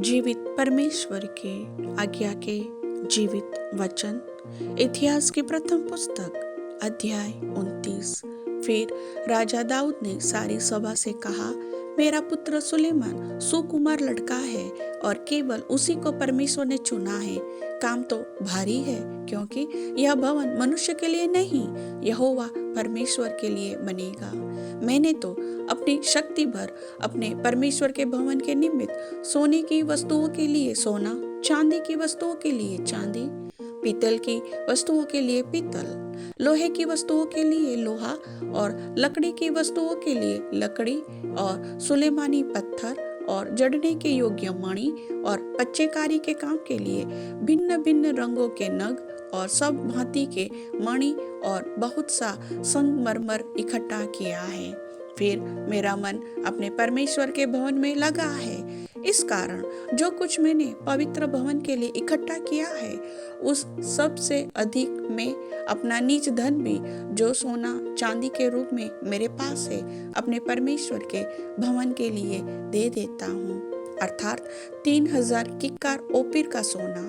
जीवित परमेश्वर के आज्ञा के जीवित वचन। इतिहास की प्रथम पुस्तक अध्याय 29। फिर राजा दाऊद ने सारी सभा से कहा, मेरा पुत्र सुलेमान सुकुमार लड़का है और केवल उसी को परमेश्वर ने चुना है। काम तो भारी है, क्योंकि यह भवन मनुष्य के लिए नहीं, यहोवा परमेश्वर के लिए बनेगा। मैंने तो अपनी शक्ति भर अपने परमेश्वर के भवन के निमित्त सोने की वस्तुओं के लिए सोना, चांदी की वस्तुओं के लिए चांदी, पीतल की वस्तुओं के लिए पीतल, लोहे की वस्तुओं के लिए लोहा और लकड़ी की वस्तुओं के लिए लकड़ी और सुलेमानी पत्थर और जड़ने के योग्य मणि और पच्चेकारी के काम के लिए भिन्न भिन्न रंगों के नग और सब भांति के मणि और बहुत सा संगमरमर इकट्ठा किया है। फिर मेरा मन अपने परमेश्वर के भवन में लगा है। इस कारण जो कुछ मैंने पवित्र भवन के लिए इकट्ठा किया है, उस सब से अधिक मैं अपना निज धन भी, जो सोना चांदी के रूप में मेरे पास है, अपने परमेश्वर के भवन के लिए दे देता हूँ। अर्थात 3000 किक्कार ओपीर का सोना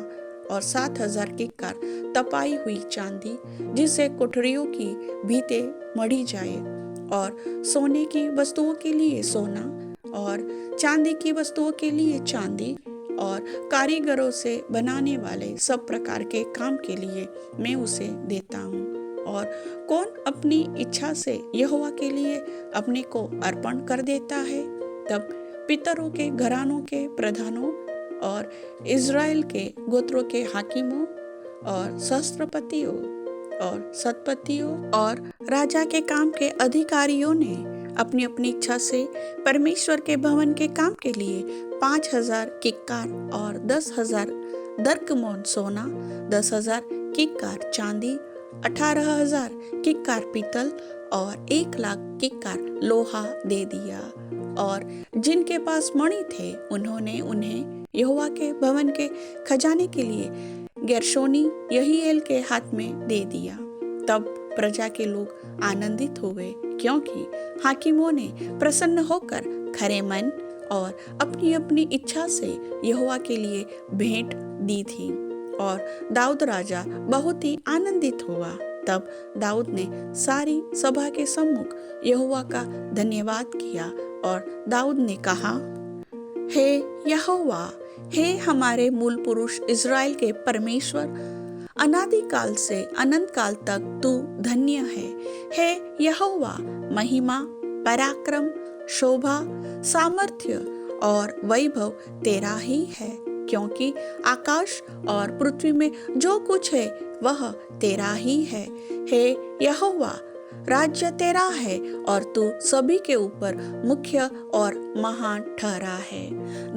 और 7000 किक्कार तपाई हुई चांदी, जिससे कोठरियों की भीतें मढ़ी जाए, और सोने की वस्तुओं के लिए सोना और चांदी की वस्तुओं के लिए चांदी, और कारीगरों से बनाने वाले सब प्रकार के काम के लिए मैं उसे देता हूँ। और कौन अपनी इच्छा से यहोवा के लिए अपने को अर्पण कर देता है, तब पितरों के घरानों के प्रधानों और इज़राइल के गोत्रों के हाकिमों और सहस्त्रपतियों और शतपतियों और राजा के काम के अधिकारियों ने अपनी अपनी इच्छा से परमेश्वर के भवन के काम के लिए 5000 किक्कार और 10,000 दरकमोन सोना, 10,000 किक्कार चांदी, 18,000 किक्कार पीतल और 1,00,000 किक्कार लोहा दे दिया। और जिनके पास मणि थे, उन्होंने उन्हें यहोवा के भवन के खजाने के लिए गेर्शोनी यहीएल के हाथ में दे दिया। तब प्रजा के लोग आनंदित हुए, क्योंकि हाकिमों ने प्रसन्न होकर खरे मन और अपनी अपनी इच्छा से यहोवा के लिए भेंट दी थी। और दाऊद राजा बहुत ही आनंदित हुआ। तब दाऊद ने सारी सभा के सम्मुख यहोवा का धन्यवाद किया, और दाऊद ने कहा, हे यहोवा, हे हमारे मूल पुरुष इज़राइल के परमेश्वर, अनादिकाल से अनंत काल तक तू धन्य है। हे यहोवा, महिमा, पराक्रम, शोभा, सामर्थ्य और वैभव तेरा ही है, क्योंकि आकाश और पृथ्वी में जो कुछ है वह तेरा ही है। हे यहोवा, राज्य तेरा है और तू सभी के ऊपर मुख्य और महान ठहरा है।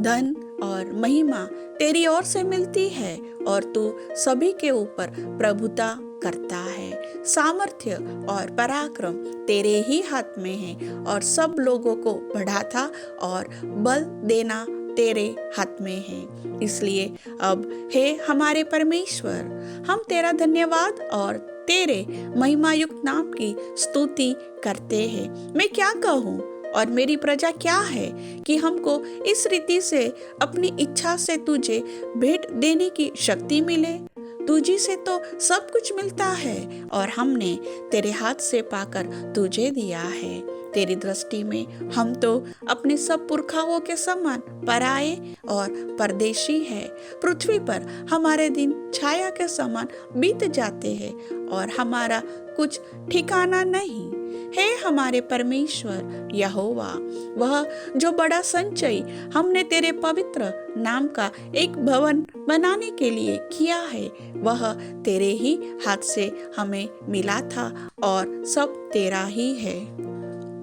धन और महिमा तेरी ओर से मिलती है और तू सभी के ऊपर प्रभुता करता है। सामर्थ्य और पराक्रम तेरे ही हाथ में है, और सब लोगों को बढ़ाता और बल देना तेरे हाथ में है। इसलिए अब हे हमारे परमेश्वर, हम तेरा धन्यवाद और तेरे महिमायुक्त नाम की स्तुति करते हैं। मैं क्या कहूँ और मेरी प्रजा क्या है कि हमको इस रीति से अपनी इच्छा से तुझे भेंट देने की शक्ति मिले। तुझी से तो सब कुछ मिलता है, और हमने तेरे हाथ से पाकर तुझे दिया है। तेरी दृष्टि में हम तो अपने सब पुरखाओं के समान पराए और परदेशी हैं। पृथ्वी पर हमारे दिन छाया के समान बीत जाते हैं, और हमारा कुछ ठिकाना नहीं। हे हमारे परमेश्वर यहोवा, वह जो बड़ा संचय हमने तेरे पवित्र नाम का एक भवन बनाने के लिए किया है, वह तेरे ही हाथ से हमें मिला था, और सब तेरा ही है।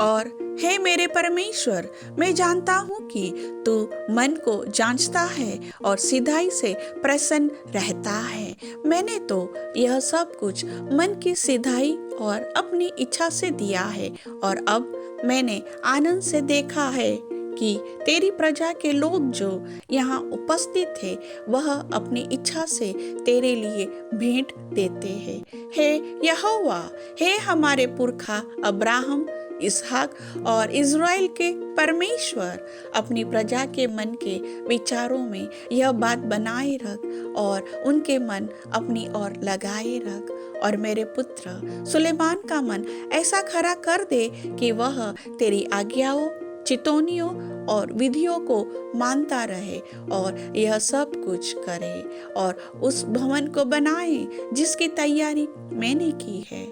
और हे मेरे परमेश्वर, मैं जानता हूँ कि तू मन को जांचता है और सिधाई से प्रसन्न रहता है। मैंने तो यह सब कुछ मन की सिधाई और अपनी इच्छा से दिया है, और अब मैंने आनंद से देखा है कि तेरी प्रजा के लोग जो यहाँ उपस्थित थे, वह अपनी इच्छा से तेरे लिए भेंट देते हैं। हे यहोवा, हे हमारे पुरखा अब्राहम, इसहाक और इज़राइल के परमेश्वर अपनी प्रजा के मन के विचारों में यह बात बनाए रख और उनके मन अपनी ओर लगाए रख। और मेरे पुत्र सुलेमान का मन ऐसा खरा कर दे कि वह तेरी आज्ञाओं, चितौनियों और विधियों को मानता रहे और यह सब कुछ करे और उस भवन को बनाए जिसकी तैयारी मैंने की है।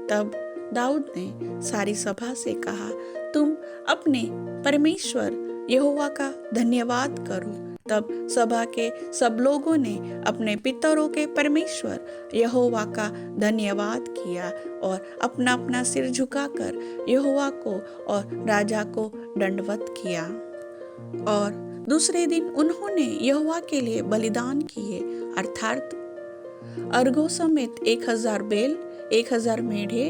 तब दाऊद ने सारी सभा से कहा, तुम अपने परमेश्वर यहोवा का धन्यवाद करो। तब सभा के सब लोगों ने अपने पितरों के परमेश्वर यहोवा का धन्यवाद किया और अपना अपना सिर झुकाकर यहोवा को और राजा को दंडवत किया। और दूसरे दिन उन्होंने यहोवा के लिए बलिदान किए, अर्थात अर्घों समेत 1000 बैल, 1000 मेढ़े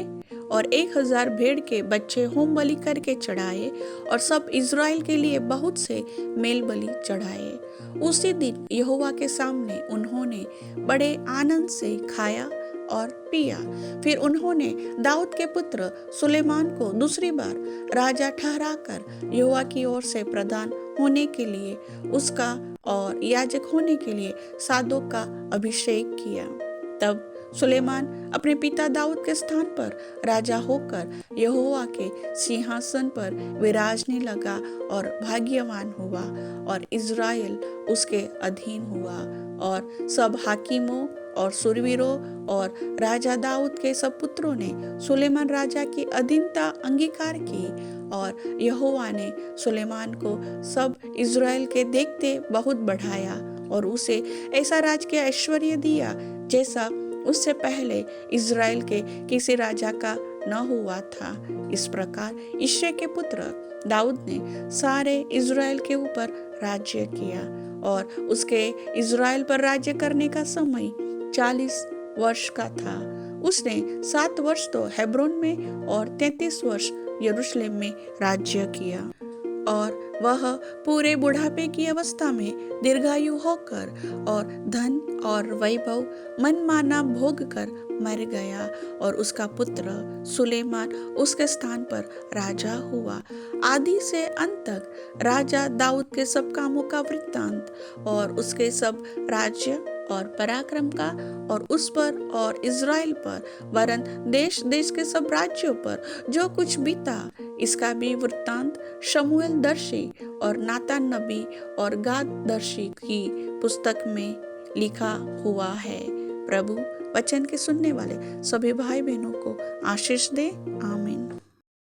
और 1000 भेड़ के बच्चे होम बलि करके चढ़ाए और सब इज़राइल के लिए बहुत से मेल बलि चढ़ाए। उसी दिन यहोवा के सामने उन्होंने बड़े आनंद से खाया और पिया। फिर उन्होंने दाऊद के पुत्र सुलेमान को दूसरी बार राजा ठहराकर यहोवा की ओर से प्रधान होने के लिए उसका और याजक होने के लिए सादोक का अभिषेक किया। तब सुलेमान अपने पिता दाऊद के स्थान पर राजा होकर यहोवा के सिंहासन पर विराजने लगा और भाग्यवान हुआ और इज़राइल उसके अधीन हुआ। और सब हाकिमों और सुरवीरों और राजा दाऊद के सब पुत्रों ने सुलेमान राजा की अधीनता अंगीकार की और यहोवा ने सुलेमान को सब इज़राइल के देखते बहुत बढ़ाया और उसे ऐसा राज के ऐश्वर्य दिया जैसा उससे पहले इज़राइल के किसी राजा का न हुआ था। इस प्रकार यिशै के पुत्र दाऊद ने सारे इज़राइल के ऊपर राज्य किया और उसके इज़राइल पर राज्य करने का समय 40 वर्ष का था। उसने 7 वर्ष तो हेब्रोन में और 33 वर्ष यरूशलेम में राज्य किया। और वह पूरे बुढ़ापे की अवस्था में दीर्घायु होकर और धन और वैभव मनमाना भोग कर मर गया और उसका पुत्र सुलेमान उसके स्थान पर राजा हुआ। आदि से अंत तक राजा दाऊद के सब कामों का वृत्तांत और उसके सब राज्य और पराक्रम का और उस पर और इज़राइल पर वरन देश देश के सब राज्यों पर जो कुछ बीता, इसका भी वृत्तांत शमूएल दर्शी और नातान नबी और गाद दर्शी की पुस्तक में लिखा हुआ है। प्रभु वचन के सुनने वाले सभी भाई बहनों को आशीष दे। आमीन।